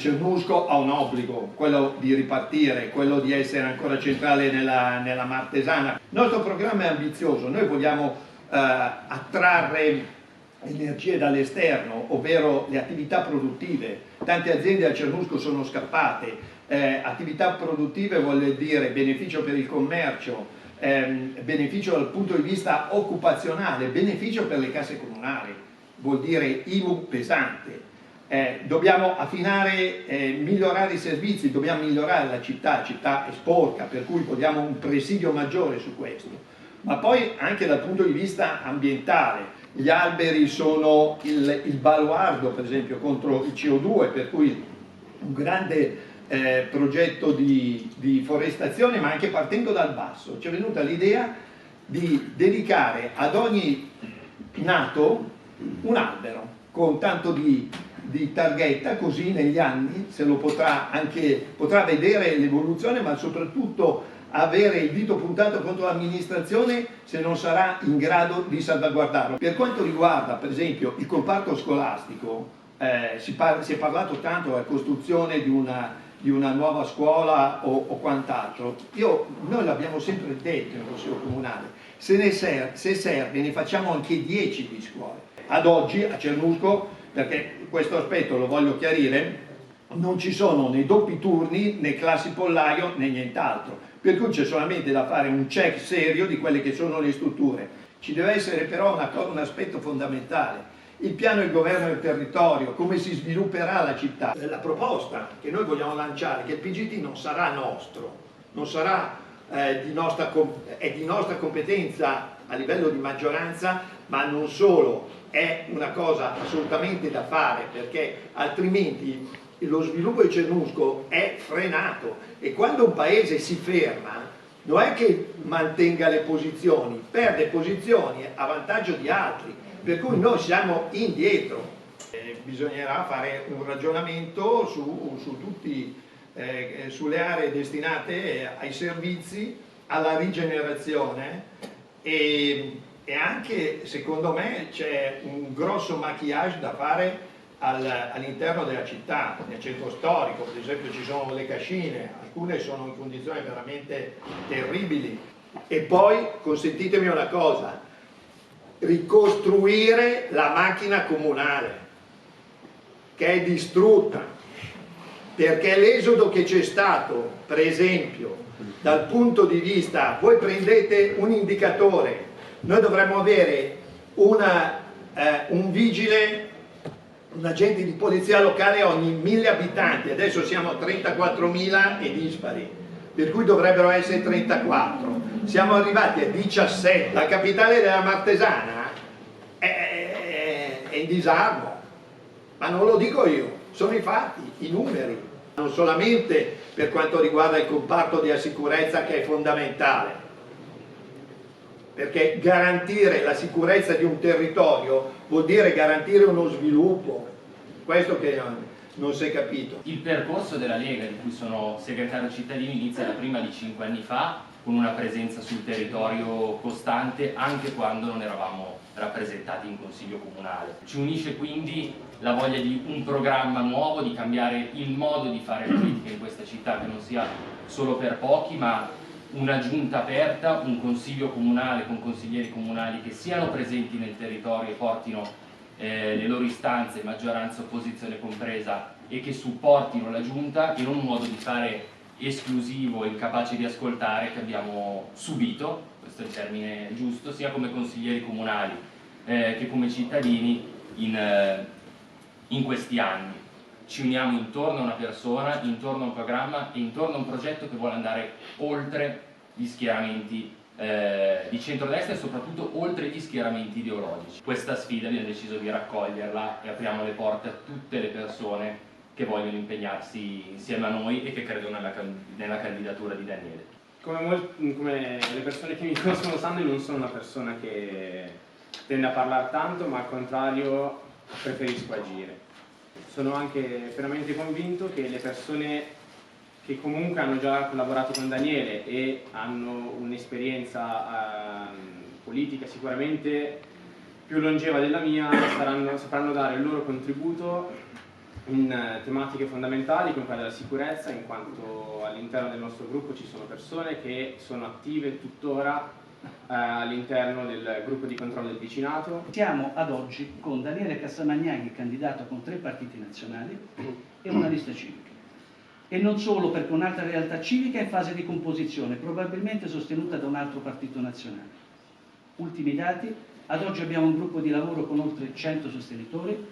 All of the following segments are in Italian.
Cernusco ha un obbligo, quello di ripartire, quello di essere ancora centrale nella Martesana. Il nostro programma è ambizioso, noi vogliamo attrarre energie dall'esterno, ovvero le attività produttive. Tante aziende a Cernusco sono scappate, attività produttive vuol dire beneficio per il commercio, beneficio dal punto di vista occupazionale, beneficio per le casse comunali, vuol dire IMU pesante. Dobbiamo affinare, migliorare i servizi, dobbiamo migliorare la città è sporca, per cui vogliamo un presidio maggiore su questo. Ma poi anche dal punto di vista ambientale, gli alberi sono il baluardo per esempio contro il CO2, per cui un grande progetto di forestazione, ma anche partendo dal basso. Ci è venuta l'idea di dedicare ad ogni nato un albero con tanto di targhetta, così negli anni se lo potrà vedere l'evoluzione, ma soprattutto avere il dito puntato contro l'amministrazione se non sarà in grado di salvaguardarlo. Per quanto riguarda per esempio il comparto scolastico, si è parlato tanto della costruzione di una nuova scuola o quant'altro. Noi l'abbiamo sempre detto in Consiglio Comunale, se serve ne facciamo anche 10 di scuole. Ad oggi a Cernusco, perché questo aspetto lo voglio chiarire, non ci sono né doppi turni né classi pollaio né nient'altro, per cui c'è solamente da fare un check serio di quelle che sono le strutture. Ci deve essere però un aspetto fondamentale: il piano e il governo del territorio, come si svilupperà la città. La proposta che noi vogliamo lanciare è che il PGT non sarà nostro, non sarà è di nostra competenza a livello di maggioranza, ma non solo, è una cosa assolutamente da fare, perché altrimenti lo sviluppo di Cernusco è frenato, e quando un paese si ferma non è che mantenga le posizioni, perde posizioni a vantaggio di altri, per cui noi siamo indietro. Bisognerà fare un ragionamento su tutti, sulle aree destinate ai servizi, alla rigenerazione, e anche secondo me c'è un grosso maquillage da fare all'interno della città, nel centro storico. Per esempio ci sono le cascine, alcune sono in condizioni veramente terribili. E poi consentitemi una cosa: ricostruire la macchina comunale che è distrutta, perché l'esodo che c'è stato, per esempio dal punto di vista, voi prendete un indicatore, noi dovremmo avere un vigile, un agente di polizia locale ogni 1000 abitanti, adesso siamo a 34.000 e dispari, per cui dovrebbero essere 34, siamo arrivati a 17. La capitale della Martesana è in disarmo, ma non lo dico io, sono i fatti, i numeri, non solamente per quanto riguarda il comparto della sicurezza, che è fondamentale, perché garantire la sicurezza di un territorio vuol dire garantire uno sviluppo, questo che non si è capito. Il percorso della Lega, di cui sono segretario cittadino, inizia da prima di 5 anni fa, con una presenza sul territorio costante, anche quando non eravamo rappresentati in Consiglio Comunale. Ci unisce quindi la voglia di un programma nuovo, di cambiare il modo di fare politica in questa città, che non sia solo per pochi, ma una giunta aperta, un consiglio comunale con consiglieri comunali che siano presenti nel territorio e portino le loro istanze, maggioranza e opposizione compresa, e che supportino la giunta, e non un modo di fare esclusivo e incapace di ascoltare che abbiamo subito, questo è il termine giusto, sia come consiglieri comunali che come cittadini in questi anni. Ci uniamo intorno a una persona, intorno a un programma e intorno a un progetto che vuole andare oltre gli schieramenti di centrodestra e soprattutto oltre gli schieramenti ideologici. Questa sfida abbiamo deciso di raccoglierla e apriamo le porte a tutte le persone che vogliono impegnarsi insieme a noi e che credono nella candidatura di Daniele. Come le persone che mi conoscono sanno, io non sono una persona che tende a parlare tanto, ma al contrario preferisco agire. Sono anche veramente convinto che le persone che comunque hanno già collaborato con Daniele e hanno un'esperienza politica sicuramente più longeva della mia sapranno dare il loro contributo in tematiche fondamentali come quella della sicurezza, in quanto all'interno del nostro gruppo ci sono persone che sono attive tuttora all'interno del gruppo di controllo del vicinato. Siamo ad oggi con Daniele Cassamagnaghi, candidato con 3 partiti nazionali e una lista civica. E non solo, perché un'altra realtà civica è in fase di composizione, probabilmente sostenuta da un altro partito nazionale. Ultimi dati: ad oggi abbiamo un gruppo di lavoro con oltre 100 sostenitori,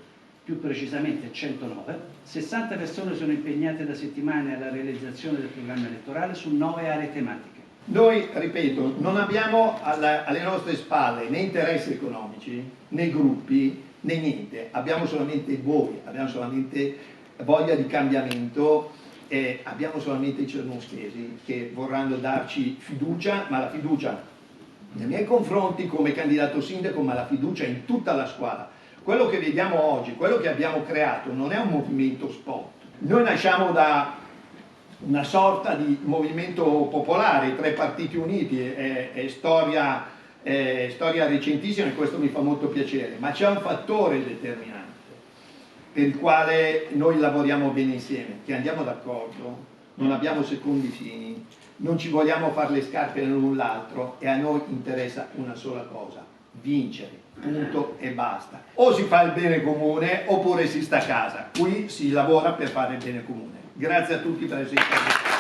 più precisamente 109, 60 persone sono impegnate da settimane alla realizzazione del programma elettorale su 9 aree tematiche. Noi, ripeto, non abbiamo alle nostre spalle né interessi economici, né gruppi, né niente, abbiamo solamente voi, abbiamo solamente voglia di cambiamento e abbiamo solamente i cernoschesi che vorranno darci fiducia, ma la fiducia nei miei confronti come candidato sindaco, ma la fiducia in tutta la squadra. Quello che vediamo oggi, quello che abbiamo creato non è un movimento spot. Noi nasciamo da una sorta di movimento popolare, 3 partiti uniti, è storia recentissima e questo mi fa molto piacere, ma c'è un fattore determinante per il quale noi lavoriamo bene insieme, che andiamo d'accordo, non abbiamo secondi fini, non ci vogliamo fare le scarpe l'un l'altro e a noi interessa una sola cosa: vincere, punto e basta. O si fa il bene comune oppure si sta a casa, qui si lavora per fare il bene comune. Grazie a tutti per essere stati.